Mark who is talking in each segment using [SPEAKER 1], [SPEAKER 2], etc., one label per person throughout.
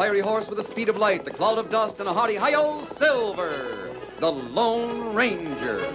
[SPEAKER 1] fiery horse with the speed of light, the cloud of dust, and a hearty hi-yo, Silver, the Lone Ranger.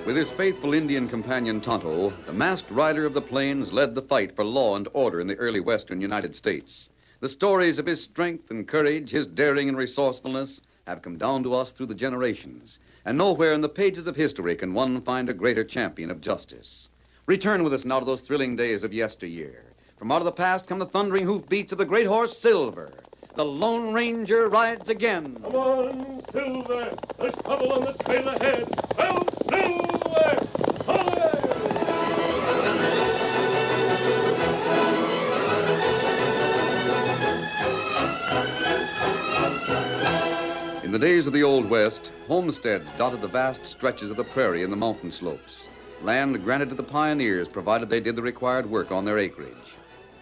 [SPEAKER 1] With his faithful Indian companion Tonto, the masked rider of the plains led the fight for law and order in the early western United States. The stories of his strength and courage, his daring and resourcefulness, have come down to us through the generations. And nowhere in the pages of history can one find a greater champion of justice. Return with us now to those thrilling days of yesteryear. From out of the past come the thundering hoofbeats of the great horse Silver. The Lone Ranger rides again.
[SPEAKER 2] Come on, Silver. There's trouble on the trail ahead. Well, Silver! Away!
[SPEAKER 1] In the days of the Old West, homesteads dotted the vast stretches of the prairie and the mountain slopes. Land granted to the pioneers, provided they did the required work on their acreage.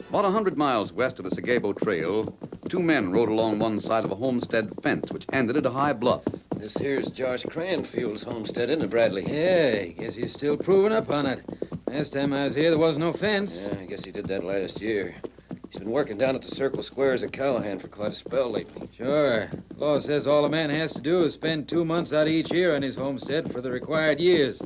[SPEAKER 1] About 100 miles west of the Sagabo Trail, two men rode along one side of a homestead fence which ended at a high bluff.
[SPEAKER 3] This here's Josh Cranfield's homestead, isn't it, Bradley?
[SPEAKER 4] Yeah, I guess he's still proving up on it. Last time I was here, there was no fence.
[SPEAKER 3] Yeah, I guess he did that last year. He's been working down at the Circle Square as a cowhand for quite a spell lately.
[SPEAKER 4] Sure. Law says all a man has to do is spend 2 months out of each year on his homestead for the required years.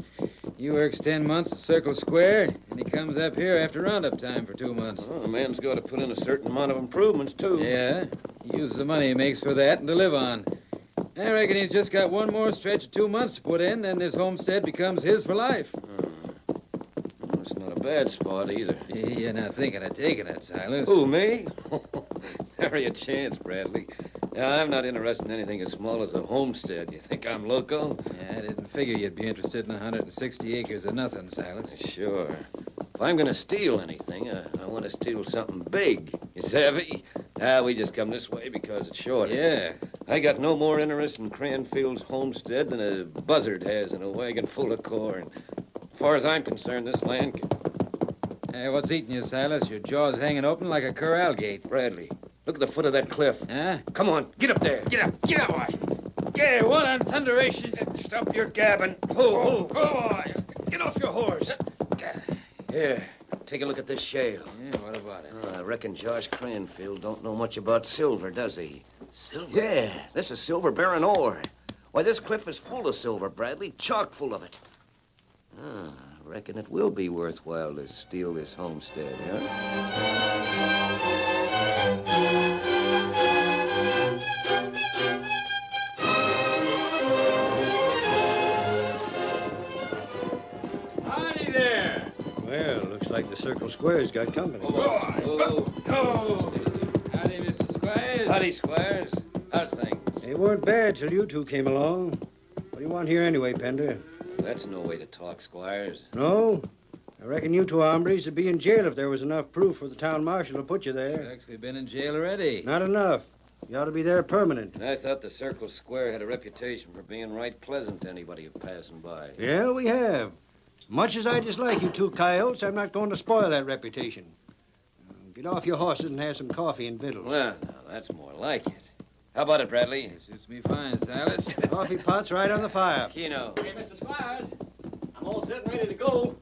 [SPEAKER 4] He works 10 months at Circle Square, and he comes up here after roundup time for 2 months.
[SPEAKER 3] Well, the man's got to put in a certain amount of improvements, too.
[SPEAKER 4] Yeah, he uses the money he makes for that and to live on. I reckon he's just got one more stretch of 2 months to put in, then his homestead becomes his for life.
[SPEAKER 3] Well, it's not a bad spot, either.
[SPEAKER 4] You're not thinking of taking it, Silas.
[SPEAKER 3] Who, me? Nary a chance, Bradley. Yeah, I'm not interested in anything as small as a homestead. You think I'm loco?
[SPEAKER 4] Yeah, I didn't figure you'd be interested in 160 acres of nothing, Silas.
[SPEAKER 3] Sure. If I'm going to steal anything, I want to steal something big. You savvy? We just come this way because it's shorter.
[SPEAKER 4] Yeah.
[SPEAKER 3] I got no more interest in Cranfield's homestead than a buzzard has in a wagon full of corn. As far as I'm concerned, this land can...
[SPEAKER 4] Hey, what's eating you, Silas? Your jaw's hanging open like a corral gate.
[SPEAKER 3] Bradley, look at the foot of that cliff.
[SPEAKER 4] Huh?
[SPEAKER 3] Come on, get up there. Get up, boy.
[SPEAKER 4] Yeah, what on thunderation?
[SPEAKER 3] Stop your gabbing. Who? Boy. Get off your horse. Here, take a look at this shale.
[SPEAKER 4] Yeah, what about it?
[SPEAKER 3] I reckon Josh Cranfield don't know much about silver, does he?
[SPEAKER 4] Silver?
[SPEAKER 3] Yeah, this is silver-bearing ore. Why, this cliff is full of silver, Bradley, chock full of it. I reckon it will be worthwhile to steal this homestead, huh?
[SPEAKER 4] Howdy there.
[SPEAKER 5] Well, looks like the Circle Square's got company.
[SPEAKER 4] Howdy, Mr. Squires.
[SPEAKER 3] Howdy, Squires. How's things?
[SPEAKER 5] They weren't bad till you two came along. What do you want here anyway, Pender?
[SPEAKER 3] That's no way to talk, Squires.
[SPEAKER 5] No? I reckon you two hombres would be in jail if there was enough proof for the town marshal to put you there.
[SPEAKER 4] Looks we've been in jail already.
[SPEAKER 5] Not enough. You ought to be there permanent.
[SPEAKER 3] I thought the Circle Square had a reputation for being right pleasant to anybody passing by.
[SPEAKER 5] Yeah, we have. Much as I dislike you two coyotes, I'm not going to spoil that reputation. Get off your horses and have some coffee and victuals.
[SPEAKER 3] Well, now, that's more like it. How about it, Bradley?
[SPEAKER 4] Suits me fine, Silas.
[SPEAKER 5] Coffee pot's right on the fire.
[SPEAKER 3] Keno.
[SPEAKER 2] Hey, Mr. Squires. I'm all set and ready to go.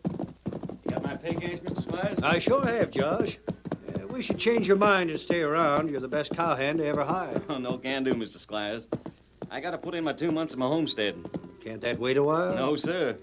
[SPEAKER 2] You got my pay case, Mr. Squires?
[SPEAKER 5] I sure have, Josh. We should change your mind and stay around. You're the best cowhand I ever hired.
[SPEAKER 2] Oh, no can do, Mr. Squires. I got to put in my 2 months at my homestead.
[SPEAKER 5] Can't that wait a while?
[SPEAKER 2] No, sir.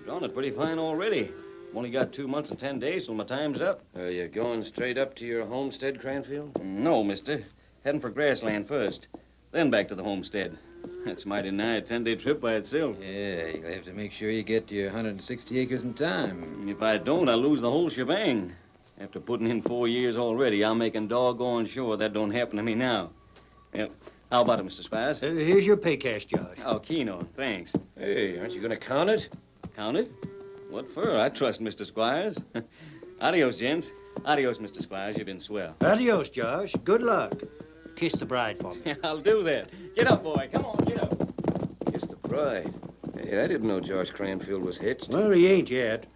[SPEAKER 2] Drawn it pretty fine already. Only got 2 months and 10 days till my time's up.
[SPEAKER 3] Are you going straight up to your homestead, Cranfield?
[SPEAKER 2] No, mister. Heading for grassland first. Then back to the homestead. That's mighty nigh a 10-day trip by itself.
[SPEAKER 4] Yeah, you'll have to make sure you get to your 160 acres in time.
[SPEAKER 2] If I don't, I'll lose the whole shebang. After putting in 4 years already, I'm making doggone sure that don't happen to me now. Well, how about it, Mr. Squires?
[SPEAKER 5] Here's your pay cash, Josh.
[SPEAKER 2] Oh, Keno, thanks.
[SPEAKER 3] Hey, aren't you going to count it?
[SPEAKER 2] Count it? What for? I trust Mr. Squires. Adios, gents. Adios, Mr. Squires. You've been swell.
[SPEAKER 5] Adios, Josh. Good luck. Kiss the bride for me.
[SPEAKER 2] I'll do that. Get up, boy. Come on, get up.
[SPEAKER 3] Kiss the bride. Hey, I didn't know Josh Cranfield was hitched.
[SPEAKER 5] Well, he ain't yet.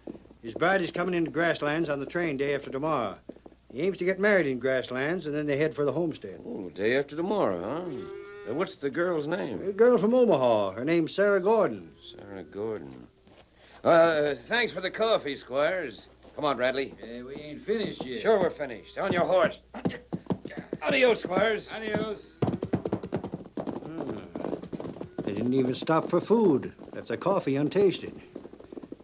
[SPEAKER 5] His bride is coming into Grasslands on the train day after tomorrow. He aims to get married in Grasslands, and then they head for the homestead.
[SPEAKER 3] Oh, day after tomorrow, huh? What's the girl's name?
[SPEAKER 5] A girl from Omaha. Her name's Sarah Gordon.
[SPEAKER 3] Sarah Gordon. Thanks for the coffee, Squires. Come on, Bradley.
[SPEAKER 4] We ain't finished yet.
[SPEAKER 3] Sure, we're finished. On your horse. Adios, Squires.
[SPEAKER 4] Adios.
[SPEAKER 5] They didn't even stop for food. Left their coffee untasted.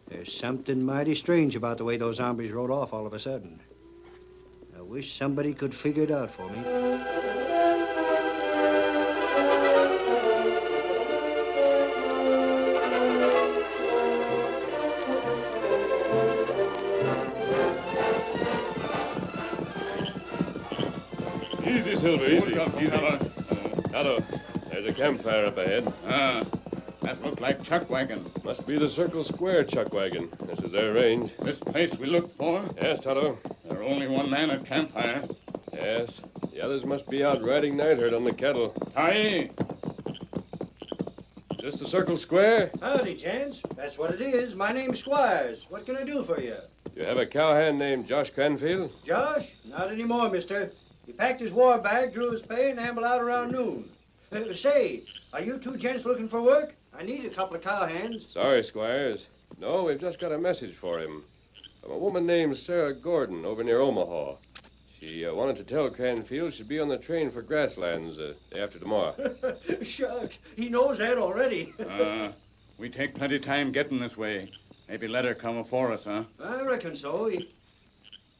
[SPEAKER 5] There's something mighty strange about the way those hombres rode off all of a sudden. I wish somebody could figure it out for me.
[SPEAKER 2] Easy, Silver, easy. Easy. Tonto, there's a campfire up ahead.
[SPEAKER 6] That looked like chuck wagon.
[SPEAKER 2] Must be the Circle Square chuck wagon. This is their range.
[SPEAKER 6] This place we looked for?
[SPEAKER 2] Yes, Tonto.
[SPEAKER 6] There only one man at campfire.
[SPEAKER 2] Yes. The others must be out riding night herd on the cattle.
[SPEAKER 6] Hi.
[SPEAKER 2] Is this the Circle Square?
[SPEAKER 5] Howdy, gents. That's what it is. My name's Squires. What can I do for you?
[SPEAKER 2] You have a cowhand named Josh Cranfield?
[SPEAKER 5] Josh? Not anymore, mister. He packed his war bag, drew his pay, and ambled out around noon. Say, are you two gents looking for work? I need a couple of cowhands.
[SPEAKER 2] Sorry, Squires. No, we've just got a message for him. From a woman named Sarah Gordon over near Omaha. She wanted to tell Cranfield she'd be on the train for Grasslands day after tomorrow.
[SPEAKER 5] Shucks, he knows that already.
[SPEAKER 6] We take plenty time getting this way. Maybe let her come afore us, huh?
[SPEAKER 5] I reckon so.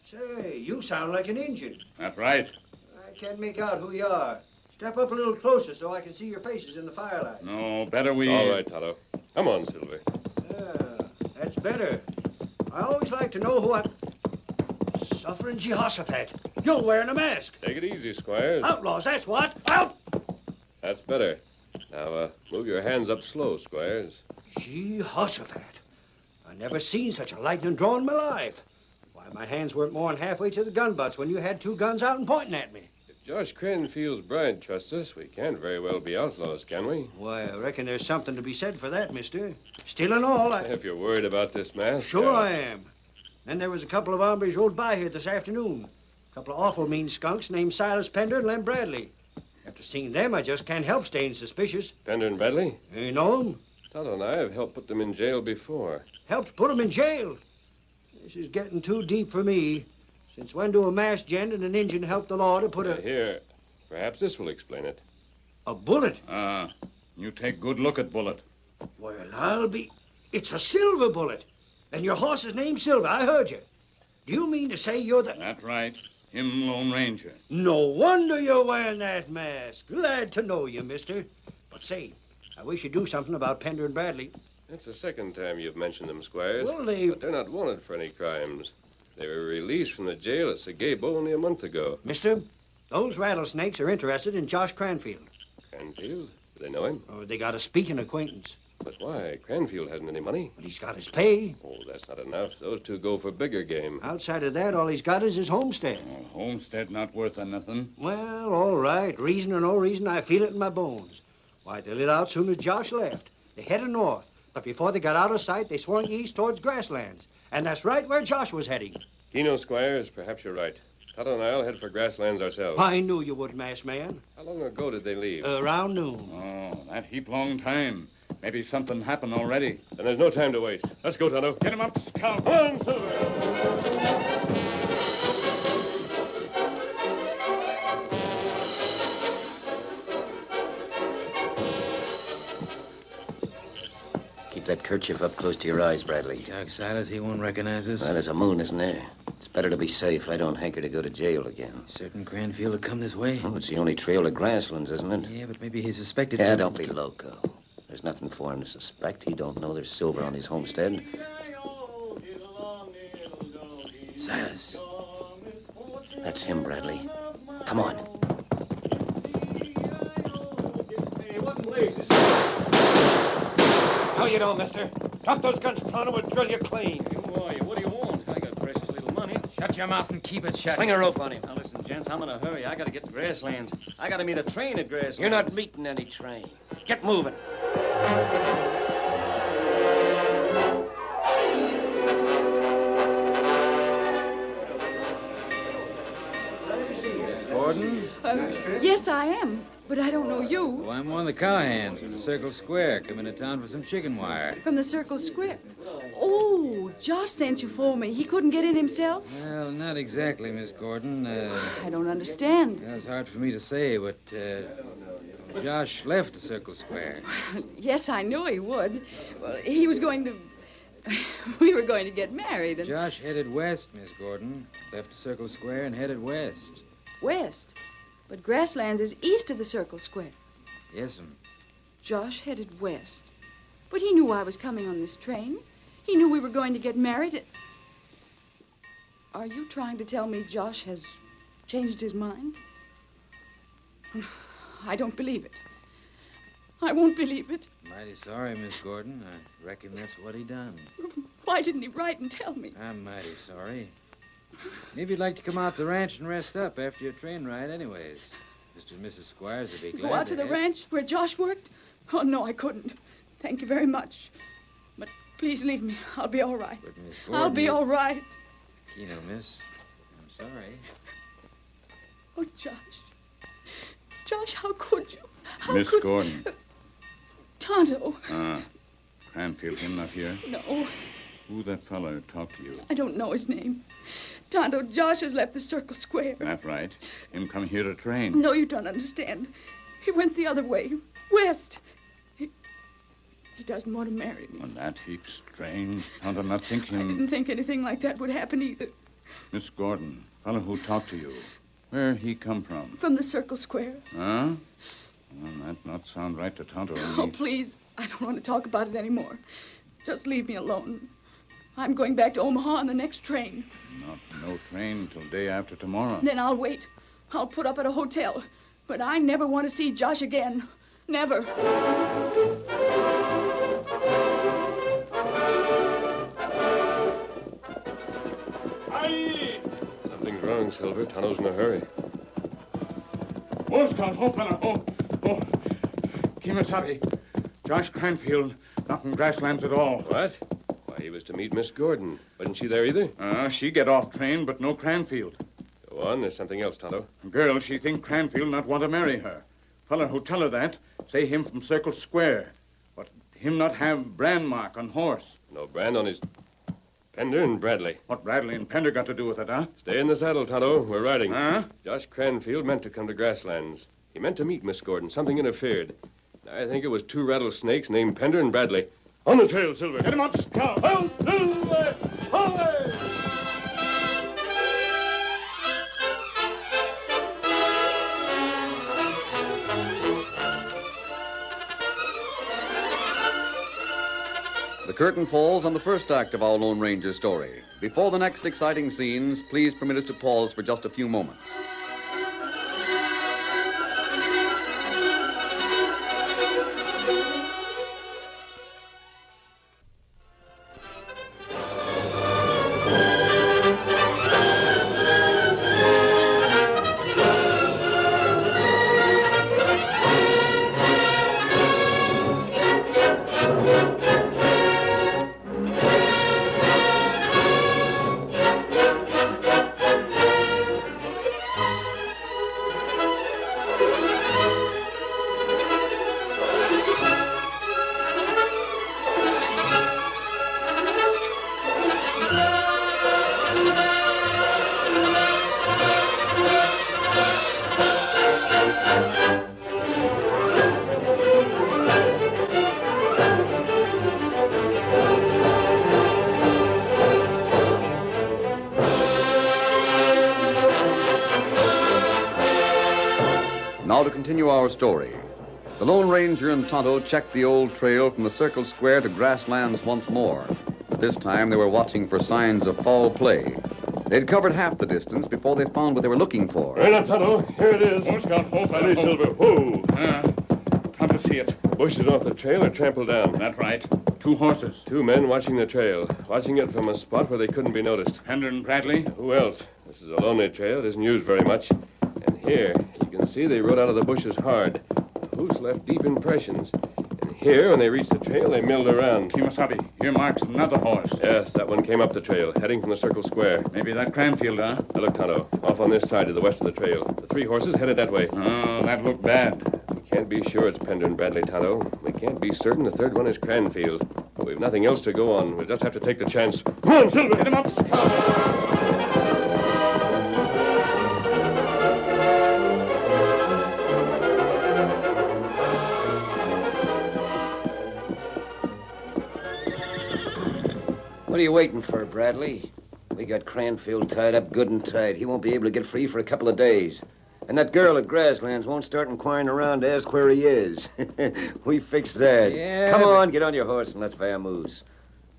[SPEAKER 5] Say, you sound like an Injun.
[SPEAKER 6] That's right.
[SPEAKER 5] I can't make out who you are. Step up a little closer so I can see your faces in the firelight.
[SPEAKER 6] No, better we...
[SPEAKER 2] All right, Tonto. Come on, Silver.
[SPEAKER 5] That's better. I always like to know who I'm... Suffering Jehoshaphat. You're wearing a mask.
[SPEAKER 2] Take it easy, Squires.
[SPEAKER 5] Outlaws, that's what. Out!
[SPEAKER 2] That's better. Now, move your hands up slow, Squires.
[SPEAKER 5] Jehoshaphat. I never seen such a lightning draw in my life. Why, my hands weren't more than halfway to the gun butts when you had two guns out and pointing at me.
[SPEAKER 2] If Josh Cranfield's bride trusts us, we can't very well be outlaws, can we?
[SPEAKER 5] Why, I reckon there's something to be said for that, mister. Still and all,
[SPEAKER 2] If you're worried about this mask...
[SPEAKER 5] Sure I am. Then there was a couple of hombres rode by here this afternoon. A couple of awful mean skunks named Silas Pender and Lem Bradley. After seeing them, I just can't help staying suspicious.
[SPEAKER 2] Pender and Bradley?
[SPEAKER 5] You know them?
[SPEAKER 2] Tonto and I have helped put them in jail before.
[SPEAKER 5] Helped put them in jail. This is getting too deep for me. Since when do a masked gent and an Injun help the law to put a...
[SPEAKER 2] Here, perhaps this will explain it.
[SPEAKER 5] A bullet?
[SPEAKER 6] You take good look at Bullet.
[SPEAKER 5] Well, I'll be... It's a silver bullet. And your horse's name's Silver. I heard you. Do you mean to say you're the...
[SPEAKER 6] That's right. Him Lone Ranger.
[SPEAKER 5] No wonder you're wearing that mask. Glad to know you, mister. But say, I wish you'd do something about Pender and Bradley.
[SPEAKER 2] That's the second time you've mentioned them, Squires.
[SPEAKER 5] Well, they...
[SPEAKER 2] But they're not wanted for any crimes. They were released from the jail at Sagabo only a month ago.
[SPEAKER 5] Mister, those rattlesnakes are interested in Josh Cranfield.
[SPEAKER 2] Cranfield? Do they know him?
[SPEAKER 5] Oh, they got a speaking acquaintance.
[SPEAKER 2] But why? Cranfield hasn't any money.
[SPEAKER 5] But he's got his pay.
[SPEAKER 2] Oh, that's not enough. Those two go for bigger game.
[SPEAKER 5] Outside of that, all he's got is his homestead.
[SPEAKER 6] Homestead not worth anything.
[SPEAKER 5] Well, all right. Reason or no reason, I feel it in my bones. Why, they lit out soon as Josh left. They headed north. But before they got out of sight, they swung east towards grasslands. And that's right where Josh was heading.
[SPEAKER 2] Keno, Squires, perhaps you're right. Tonto and I'll head for grasslands ourselves.
[SPEAKER 5] I knew you would, masked man.
[SPEAKER 2] How long ago did they leave?
[SPEAKER 5] Around noon.
[SPEAKER 6] Oh, that heap long time. Maybe something happened already.
[SPEAKER 2] And there's no time to waste. Let's go, Tonto.
[SPEAKER 6] Get him up, Scout.
[SPEAKER 2] Come on, Silver.
[SPEAKER 3] Keep that kerchief up close to your eyes, Bradley.
[SPEAKER 4] Doc Silas, he won't recognize us.
[SPEAKER 3] Well, there's a moon, isn't there? It's better to be safe. I don't hanker to go to jail again.
[SPEAKER 4] Certain Cranfield will come this way.
[SPEAKER 3] Oh, it's the only trail to grasslands, isn't it?
[SPEAKER 4] Yeah, but maybe he suspected
[SPEAKER 3] Yeah,
[SPEAKER 4] something.
[SPEAKER 3] don't be loco. There's nothing for him to suspect. He don't know there's silver on his homestead.
[SPEAKER 4] Silas.
[SPEAKER 3] That's him, Bradley. Come on.
[SPEAKER 7] How you doing, mister? Drop those guns, Pronto, or drill you clean.
[SPEAKER 8] Who are you? What do you want? I got precious little money.
[SPEAKER 4] Shut your mouth and keep it shut.
[SPEAKER 3] Hang a rope on him.
[SPEAKER 8] Now, listen, gents, I'm in a hurry. I got to get to Grasslands. I got to meet a train at Grasslands.
[SPEAKER 3] You're not meeting any train. Get moving.
[SPEAKER 4] Miss Gordon?
[SPEAKER 9] Yes, I am. But I don't know you.
[SPEAKER 4] Oh, I'm one of the cowhands at the Circle Square. Come into town for some chicken wire.
[SPEAKER 9] From the Circle Square. Oh, Josh sent you for me. He couldn't get in himself?
[SPEAKER 4] Well, not exactly, Miss Gordon.
[SPEAKER 9] I don't understand.
[SPEAKER 4] It's hard for me to say, but Josh left the Circle Square.
[SPEAKER 9] Yes, I knew he would. Well, he was going to... We were going to get married and...
[SPEAKER 4] Josh headed west, Miss Gordon. Left the Circle Square and headed west.
[SPEAKER 9] West. But Grasslands is east of the Circle Square.
[SPEAKER 4] Yes'm.
[SPEAKER 9] Josh headed west. But he knew I was coming on this train. He knew we were going to get married. Are you trying to tell me Josh has changed his mind? I don't believe it. I won't believe it.
[SPEAKER 4] Mighty sorry, Miss Gordon. I reckon that's what he done.
[SPEAKER 9] Why didn't he write and tell me?
[SPEAKER 4] I'm mighty sorry. Maybe you'd like to come out to the ranch and rest up after your train ride anyways. Mr. and Mrs. Squires would be glad
[SPEAKER 9] Go out to the
[SPEAKER 4] have-
[SPEAKER 9] ranch where Josh worked? Oh, no, I couldn't. Thank you very much. But please leave me. I'll be all right.
[SPEAKER 4] But, Miss Gordon...
[SPEAKER 9] I'll be all right.
[SPEAKER 4] You know, miss, I'm sorry.
[SPEAKER 9] Oh, Josh. Josh, how could you? How
[SPEAKER 6] Miss
[SPEAKER 9] could...
[SPEAKER 6] Gordon.
[SPEAKER 9] Tonto.
[SPEAKER 6] Cranfield, him not here?
[SPEAKER 9] No,
[SPEAKER 6] Who that fellow talked to you?
[SPEAKER 9] I don't know his name. Tonto, Josh has left the Circle Square.
[SPEAKER 6] That right. Him come here to train.
[SPEAKER 9] No, you don't understand. He went the other way, west. He doesn't want to marry me.
[SPEAKER 6] Well, that heaps strange. Tonto not think
[SPEAKER 9] I
[SPEAKER 6] him...
[SPEAKER 9] didn't think anything like that would happen either.
[SPEAKER 6] Miss Gordon, fellow who talked to you. Where he come from?
[SPEAKER 9] From the Circle Square.
[SPEAKER 6] Huh? Well, that not sound right to Tonto and
[SPEAKER 9] Oh,
[SPEAKER 6] me.
[SPEAKER 9] please. I don't want to talk about it anymore. Just leave me alone. I'm going back to Omaha on the next train.
[SPEAKER 6] Not no train till day after tomorrow.
[SPEAKER 9] Then I'll wait. I'll put up at a hotel. But I never want to see Josh again. Never.
[SPEAKER 2] Aye! Something's wrong, Silver. Tonto's in a hurry.
[SPEAKER 6] Oh, Scout, oh, fella, oh. Kimasabi. Josh Cranfield, not in grasslands at all.
[SPEAKER 2] What? Why, he was to meet Miss Gordon. Wasn't she there either?
[SPEAKER 6] She get off train, but no Cranfield.
[SPEAKER 2] Go on. There's something else, Tonto.
[SPEAKER 6] Girl, she think Cranfield not want to marry her. Fella who tell her that, say him from Circle Square. But him not have brand mark on horse.
[SPEAKER 2] No brand on his... Pender and Bradley.
[SPEAKER 6] What Bradley and Pender got to do with it, huh?
[SPEAKER 2] Stay in the saddle, Tonto. We're riding.
[SPEAKER 6] Huh?
[SPEAKER 2] Josh Cranfield meant to come to Grasslands. He meant to meet Miss Gordon. Something interfered. I think it was two rattlesnakes named Pender and Bradley. On the trail, Silver.
[SPEAKER 6] Get him up, Scout.
[SPEAKER 2] Oh, Silver! Away!
[SPEAKER 1] The curtain falls on the first act of our Lone Ranger story. Before the next exciting scenes, please permit us to pause for just a few moments. continue our story. The Lone Ranger and Tonto checked the old trail from the Circle Square to grasslands once more. But this time they were watching for signs of foul play. They'd covered half the distance before they found what they were looking for.
[SPEAKER 2] Right up, Tonto. Here it is.
[SPEAKER 6] Oh, Scout, oh,
[SPEAKER 2] Steady, Silver. Whoa.
[SPEAKER 6] Come to see it.
[SPEAKER 2] Bushes off the trail are trampled down.
[SPEAKER 6] That's right. 2 horses.
[SPEAKER 2] 2 men watching the trail, watching it from a spot where they couldn't be noticed.
[SPEAKER 6] Pender and Bradley.
[SPEAKER 2] Who else? This is a lonely trail. It isn't used very much. And here, you can see they rode out of the bushes hard. The hoofs left deep impressions. And here, when they reached the trail, they milled around.
[SPEAKER 6] Kimasabi, here marks another horse.
[SPEAKER 2] Yes, that one came up the trail, heading from the Circle Square.
[SPEAKER 6] Maybe that Cranfield, huh?
[SPEAKER 2] Now look, Tonto, off on this side to the west of the trail. The 3 horses headed that way.
[SPEAKER 6] Oh, that looked bad.
[SPEAKER 2] We can't be sure it's Pender and Bradley, Tonto. We can't be certain the 3rd one is Cranfield. But we've nothing else to go on. We'll just have to take the chance. Come on, Silver!
[SPEAKER 6] Get him up, Scout.
[SPEAKER 3] What are you waiting for, Bradley? We got Cranfield tied up good and tight. He won't be able to get free for a couple of days. And that girl at Grasslands won't start inquiring around to ask where he is. We fixed that.
[SPEAKER 4] Yeah,
[SPEAKER 3] Come on, get on your horse and let's vamoose.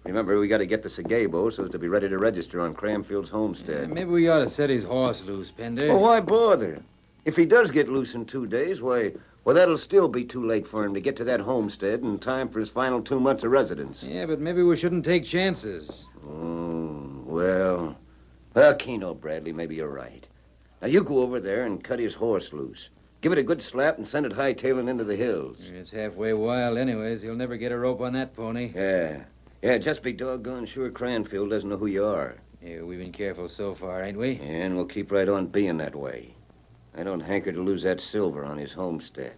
[SPEAKER 3] Remember, we got to get to Sagabo so as to be ready to register on Cranfield's homestead.
[SPEAKER 4] Maybe we ought to set his horse loose, Pender.
[SPEAKER 3] Well, why bother? If he does get loose in 2 days, why, that'll still be too late for him to get to that homestead in time for his final 2 months of residence.
[SPEAKER 4] Yeah, but maybe we shouldn't take chances.
[SPEAKER 3] Well, Keno, Bradley, maybe you're right. Now, you go over there and cut his horse loose. Give it a good slap and send it hightailing into the hills.
[SPEAKER 4] It's halfway wild anyways. He'll never get a rope on that pony.
[SPEAKER 3] Yeah, just be doggone sure Cranfield doesn't know who you are.
[SPEAKER 4] Yeah, we've been careful so far, ain't we?
[SPEAKER 3] And we'll keep right on being that way. I don't hanker to lose that silver on his homestead.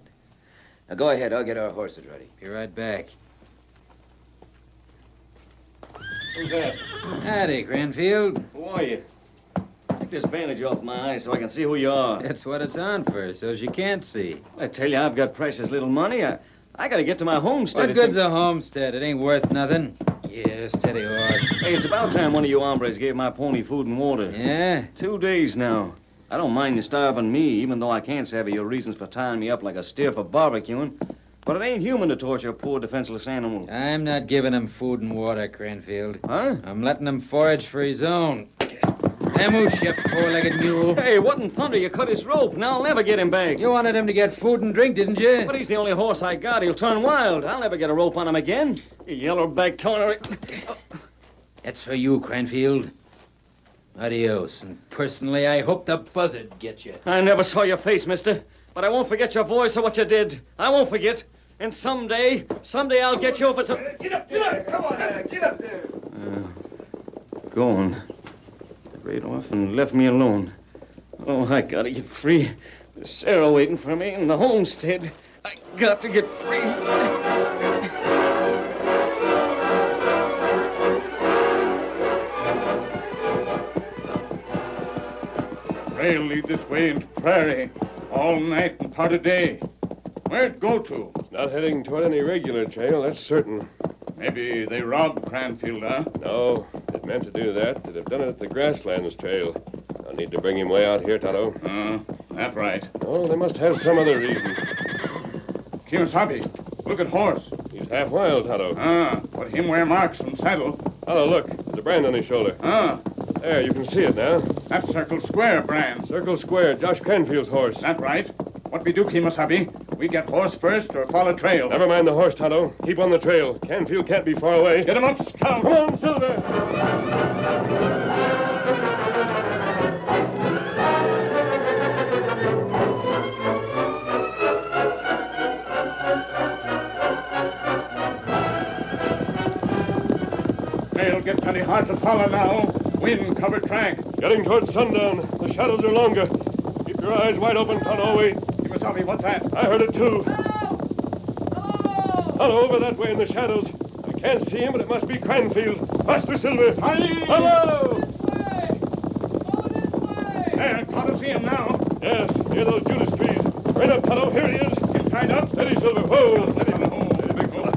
[SPEAKER 3] Now, go ahead. I'll get our horses ready.
[SPEAKER 4] Be right back.
[SPEAKER 7] Who's that?
[SPEAKER 4] Howdy, Cranfield.
[SPEAKER 8] Who are you? Take this bandage off my eyes so I can see who you are.
[SPEAKER 4] That's what it's on for, so you can't see.
[SPEAKER 8] I tell you, I've got precious little money. I got to get to my homestead.
[SPEAKER 4] What good's a homestead? It ain't worth nothing. Yeah, steady, horse.
[SPEAKER 8] Hey, it's about time one of you hombres gave my pony food and water.
[SPEAKER 4] Yeah?
[SPEAKER 8] 2 days now. I don't mind you starving me, even though I can't savvy your reasons for tying me up like a steer for barbecuing. But it ain't human to torture a poor, defenseless animal.
[SPEAKER 4] I'm not giving him food and water, Cranfield.
[SPEAKER 8] Huh?
[SPEAKER 4] I'm letting him forage for his own. Amoosh, you four-legged mule.
[SPEAKER 8] Hey, what in thunder? You cut his rope. Now I'll never get him back.
[SPEAKER 4] You wanted him to get food and drink, didn't you?
[SPEAKER 8] But he's the only horse I got. He'll turn wild. I'll never get a rope on him again. You yellow-backed toner.
[SPEAKER 4] That's for you, Cranfield. Adios. And personally, I hope the buzzard gets you.
[SPEAKER 8] I never saw your face, mister. But I won't forget your voice or what you did. I won't forget. And someday I'll get you if it's a...
[SPEAKER 7] Get up! Come on, get up there!
[SPEAKER 8] Gone. Rode off and left me alone. Oh, I gotta get free. There's Sarah waiting for me in the homestead. I got to get free.
[SPEAKER 6] Trail lead this way into prairie. All night and part of day. Where'd it go to?
[SPEAKER 2] Not heading toward any regular trail, that's certain.
[SPEAKER 6] Maybe they robbed Cranfield, huh?
[SPEAKER 2] No, if it meant to do that, they'd have done it at the Grasslands trail. I'll need to bring him way out here, Tonto.
[SPEAKER 6] That's right.
[SPEAKER 2] Oh, they must have some other reason.
[SPEAKER 6] Kimasabi, look at horse.
[SPEAKER 2] He's half wild, Tonto.
[SPEAKER 6] But him wear marks on saddle.
[SPEAKER 2] Tonto, look. There's a brand on his shoulder. There, you can see it now.
[SPEAKER 6] That's Circle Square brand.
[SPEAKER 2] Circle Square, Josh Cranfield's horse.
[SPEAKER 6] That's right. What we do, Kimasabi? We get horse first or follow trail?
[SPEAKER 2] Never mind the horse, Tonto. Keep on the trail. Canfield can't be far away.
[SPEAKER 6] Get him up, Scout.
[SPEAKER 2] Come on, Silver.
[SPEAKER 6] Trail get plenty hard to follow now. Wind covered track.
[SPEAKER 2] It's getting towards sundown. The shadows are longer. Keep your eyes wide open, Tonto. Wait.
[SPEAKER 6] Kimasabi, what's that?
[SPEAKER 2] I heard it, too. Tonto, over that way in the shadows. I can't see him, but it must be Cranfield. Faster, Silver. Hello!
[SPEAKER 6] There, can't see him now.
[SPEAKER 2] Yes, near those Judas trees. Right up, Tonto. Here he is.
[SPEAKER 6] Him tied up.
[SPEAKER 2] Steady, Silver. Whoa.
[SPEAKER 6] Steady,
[SPEAKER 2] Steady, big fella.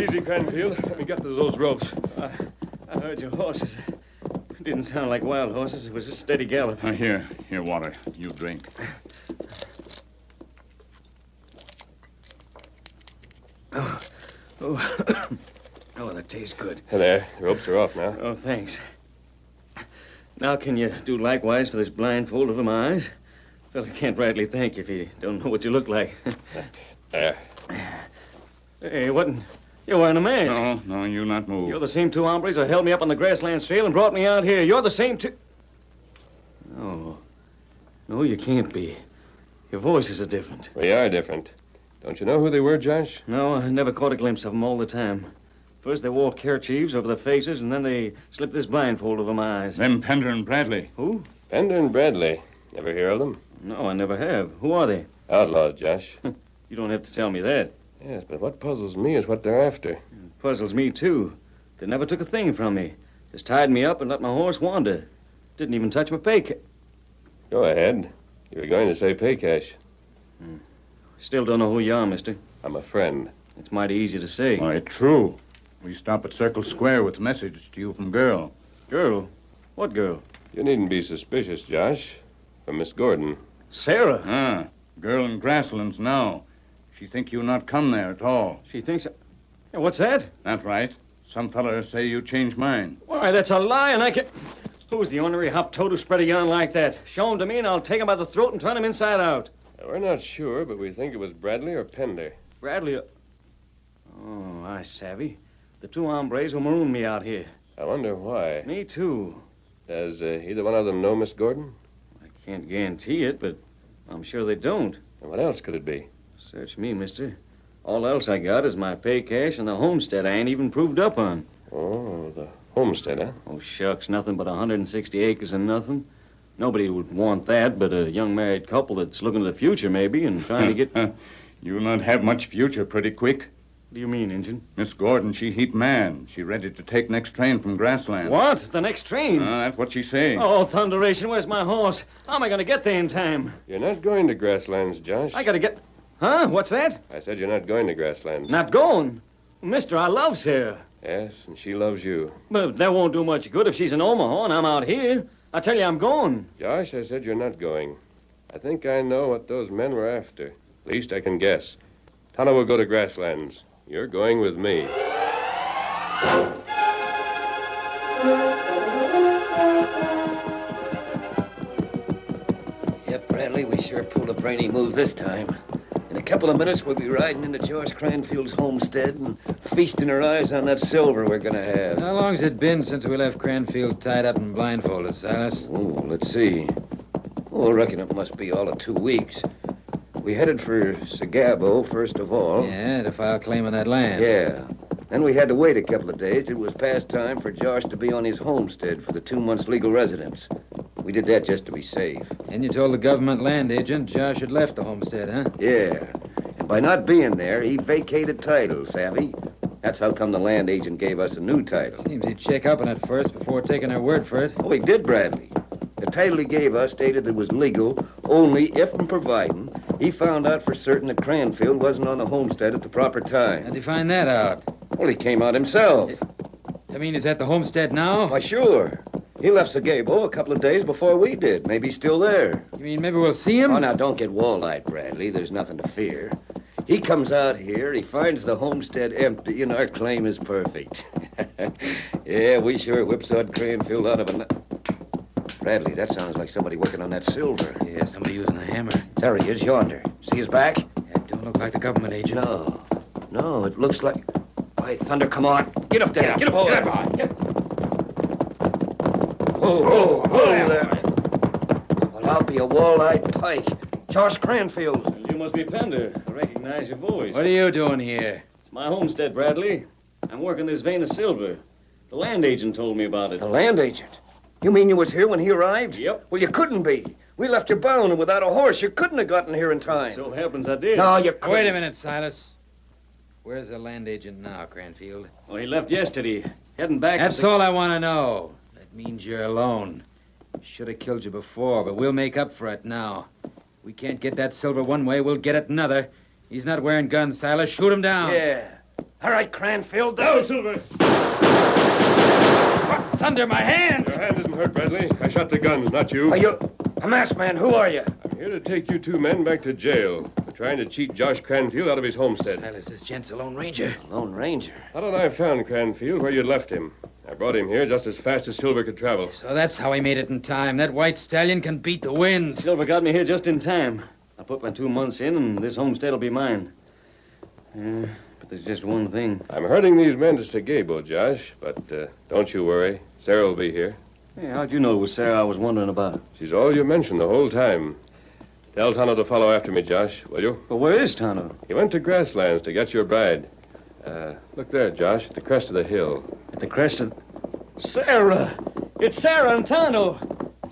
[SPEAKER 2] Easy, Cranfield. Let me get to those ropes.
[SPEAKER 8] I heard your horses. Didn't sound like wild horses. It was a steady gallop.
[SPEAKER 6] Here, water. You drink.
[SPEAKER 8] Oh, that tastes good.
[SPEAKER 2] There, the ropes are off now.
[SPEAKER 8] Oh, thanks. Now, can you do likewise for this blindfold over my eyes? Fella can't rightly thank you if he don't know what you look like.
[SPEAKER 2] There.
[SPEAKER 8] Hey, what? You're wearing a mask.
[SPEAKER 6] No, you not move.
[SPEAKER 8] You're the same two hombres who held me up on the grasslands trail and brought me out here. You're the same two... No. No, you can't be. Your voices are different.
[SPEAKER 2] We are different. Don't you know who they were, Josh?
[SPEAKER 8] No, I never caught a glimpse of them all the time. First they wore kerchiefs over their faces, and then they slipped this blindfold over my eyes.
[SPEAKER 6] Them Pender and Bradley.
[SPEAKER 8] Who?
[SPEAKER 2] Pender and Bradley. Ever hear of them?
[SPEAKER 8] No, I never have. Who are they?
[SPEAKER 2] Outlaws, Josh.
[SPEAKER 8] You don't have to tell me that.
[SPEAKER 2] Yes, but what puzzles me is what they're after.
[SPEAKER 8] It puzzles me, too. They never took a thing from me. Just tied me up and let my horse wander. Didn't even touch my
[SPEAKER 2] Go ahead. You were going to say pay cash.
[SPEAKER 8] Still don't know who you are, mister.
[SPEAKER 2] I'm a friend.
[SPEAKER 8] It's mighty easy to say.
[SPEAKER 6] Why, true. We stop at Circle Square with a message to you from girl.
[SPEAKER 8] Girl? What girl?
[SPEAKER 2] You needn't be suspicious, Josh. From Miss Gordon.
[SPEAKER 8] Sarah.
[SPEAKER 6] Ah, girl in Grasslands now. She think you not come there at all.
[SPEAKER 8] She thinks... Hey, what's that?
[SPEAKER 6] That's right. Some fella say you changed mind.
[SPEAKER 8] Why, that's a lie, and I can... Who's the ornery hop-toad who spread a yarn like that? Show him to me, and I'll take him by the throat and turn him inside out.
[SPEAKER 2] We're not sure, but we think it was Bradley or Pender.
[SPEAKER 8] Bradley... Oh, I savvy. The two hombres who marooned me out here.
[SPEAKER 2] I wonder why.
[SPEAKER 8] Me, too.
[SPEAKER 2] Does either one of them know Miss Gordon?
[SPEAKER 8] I can't guarantee it, but I'm sure they don't.
[SPEAKER 2] And what else could it be?
[SPEAKER 8] Search me, mister. All else I got is my pay cash and the homestead I ain't even proved up on.
[SPEAKER 2] Oh, the homestead, huh?
[SPEAKER 8] Oh, shucks, nothing but 160 acres and nothing. Nobody would want that but a young married couple that's looking to the future, maybe, and trying to get...
[SPEAKER 6] You'll not have much future pretty quick.
[SPEAKER 8] What do you mean, Injun?
[SPEAKER 6] Miss Gordon, she heat man. She ready to take next train from Grassland.
[SPEAKER 8] What? The next train?
[SPEAKER 6] That's what she say.
[SPEAKER 8] Oh, thunderation, where's my horse? How am I going to get there in time?
[SPEAKER 2] You're not going to Grasslands, Josh.
[SPEAKER 8] I got to get... Huh? What's that?
[SPEAKER 2] I said you're not going to Grasslands.
[SPEAKER 8] Not going? Mister, I love Sarah.
[SPEAKER 2] Yes, and she loves you.
[SPEAKER 8] But that won't do much good if she's in Omaha and I'm out here. I tell you, I'm going.
[SPEAKER 2] Josh, I said you're not going. I think I know what those men were after. At least I can guess. Tonto will go to Grasslands. You're going with me.
[SPEAKER 3] Yep, Bradley, we sure pulled a brainy move this time. In a couple of minutes, we'll be riding into George Cranfield's homestead and feasting our eyes on that silver we're going to have.
[SPEAKER 4] How long's it been since we left Cranfield tied up and blindfolded, Silas?
[SPEAKER 3] Oh, let's see. Oh, I reckon it must be all of 2 weeks. We headed for Sagabo, first of all.
[SPEAKER 4] Yeah, to file claim on that land.
[SPEAKER 3] Yeah. Then we had to wait a couple of days till it was past time for Josh to be on his homestead for the 2 months' legal residence. We did that just to be safe.
[SPEAKER 4] And you told the government land agent Josh had left the homestead, huh?
[SPEAKER 3] Yeah. And by not being there, he vacated title, savvy? That's how come the land agent gave us a new title.
[SPEAKER 4] Seems he'd check up on it first before taking our word for it.
[SPEAKER 3] Oh, he did, Bradley. The title he gave us stated it was legal only if and providing he found out for certain that Cranfield wasn't on the homestead at the proper time.
[SPEAKER 4] How'd he find that out?
[SPEAKER 3] Well, he came out himself.
[SPEAKER 4] I mean, he's at the homestead now?
[SPEAKER 3] Why, sure. He left Sagabo a couple of days before we did. Maybe he's still there.
[SPEAKER 4] You mean maybe we'll see him?
[SPEAKER 3] Oh, now, don't get wall-eyed, Bradley. There's nothing to fear. He comes out here, he finds the homestead empty, and our claim is perfect. Yeah, we sure whipsawed Cranfield out of a... Bradley, that sounds like somebody working on that silver.
[SPEAKER 4] Yeah, somebody using a hammer.
[SPEAKER 3] There he is, yonder. See his back?
[SPEAKER 4] It don't look like the government agent.
[SPEAKER 3] No, it looks like... By thunder, come on. Get up there. Get up over there. Oh, there. Well, I'll be a wall-eyed pike. Josh Cranfield.
[SPEAKER 8] You must be Pender. I recognize your voice.
[SPEAKER 4] What are you doing here?
[SPEAKER 8] It's my homestead, Bradley. I'm working this vein of silver. The land agent told me about it.
[SPEAKER 3] The land agent? You mean you was here when he arrived?
[SPEAKER 8] Yep.
[SPEAKER 3] Well, you couldn't be. We left you bound and without a horse. You couldn't have gotten here in time.
[SPEAKER 8] So happens I did.
[SPEAKER 3] No, you couldn't.
[SPEAKER 4] Wait a minute, Silas. Where's the land agent now, Cranfield?
[SPEAKER 8] Well, he left yesterday. Heading back
[SPEAKER 4] That's all I want to know. That means you're alone. Should have killed you before, but we'll make up for it now. We can't get that silver one way, we'll get it another. He's not wearing guns, Silas. Shoot him down.
[SPEAKER 3] Yeah. All right, Cranfield.
[SPEAKER 8] Go, Silver.
[SPEAKER 4] What thunder, my hand!
[SPEAKER 2] Your hand isn't hurt, Bradley. I shot the guns, not you.
[SPEAKER 3] Are you a masked man? Who are you?
[SPEAKER 2] I'm here to take you 2 men back to jail for trying to cheat Josh Cranfield out of his homestead.
[SPEAKER 4] Silas, this gent's a Lone Ranger.
[SPEAKER 3] Lone Ranger.
[SPEAKER 2] How did I found Cranfield where you'd left him? I brought him here just as fast as Silver could travel.
[SPEAKER 4] So that's how he made it in time. That white stallion can beat the wind.
[SPEAKER 8] Silver got me here just in time. I put my 2 months in, and this homestead will be mine. But there's just one thing.
[SPEAKER 2] I'm herding these men to Segebo, Josh, but don't you worry. Sarah will be here.
[SPEAKER 8] Hey, how'd you know it was Sarah I was wondering about?
[SPEAKER 2] She's all you mentioned the whole time. Tell Tonto to follow after me, Josh, will you?
[SPEAKER 8] But where is Tonto?
[SPEAKER 2] He went to Grasslands to get your bride. Look there, Josh, at the crest of the hill.
[SPEAKER 8] At the crest of... Sarah! It's Sarah and Tonto!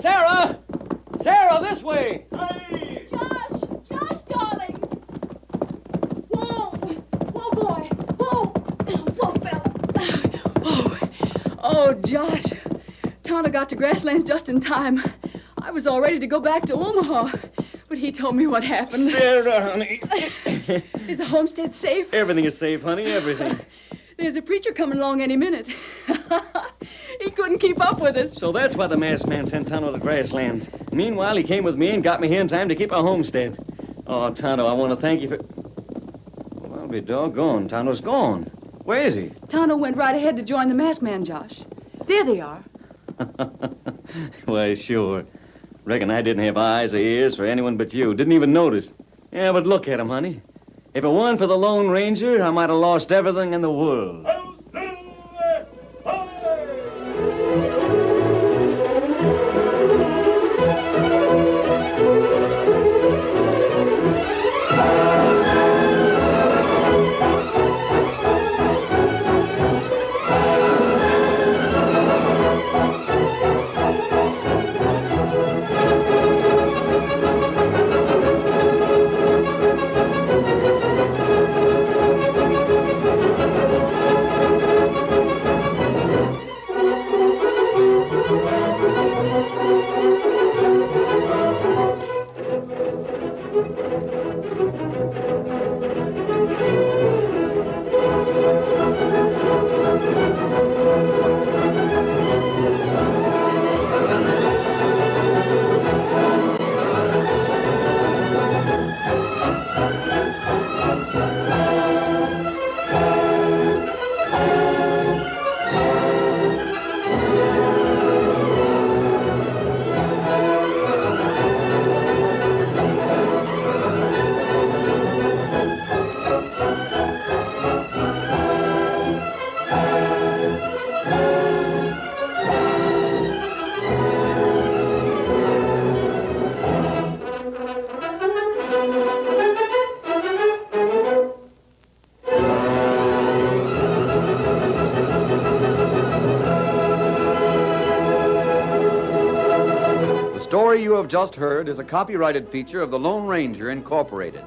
[SPEAKER 8] Sarah! Sarah, this way!
[SPEAKER 9] Josh, darling. Whoa, boy. Whoa, fella. Oh, Josh. Tonto got to Grasslands just in time. I was all ready to go back to Omaha, but he told me what happened.
[SPEAKER 8] Sarah, honey.
[SPEAKER 9] Is the homestead safe?
[SPEAKER 8] Everything is safe, honey, everything.
[SPEAKER 9] There's a preacher coming along any minute. He couldn't keep up with us.
[SPEAKER 8] So that's why the masked man sent Tonto to Grasslands. Meanwhile, he came with me and got me here in time to keep our homestead. Oh, Tonto, I want to thank you for... Well, I'll be doggone. Tonto's gone. Where is he?
[SPEAKER 9] Tonto went right ahead to join the masked man, Josh. There they are.
[SPEAKER 8] Why, sure. Reckon I didn't have eyes or ears for anyone but you. Didn't even notice. Yeah, but look at him, honey. If it weren't for the Lone Ranger, I might have lost everything in the world.
[SPEAKER 1] The story you have just heard is a copyrighted feature of the Lone Ranger, Incorporated.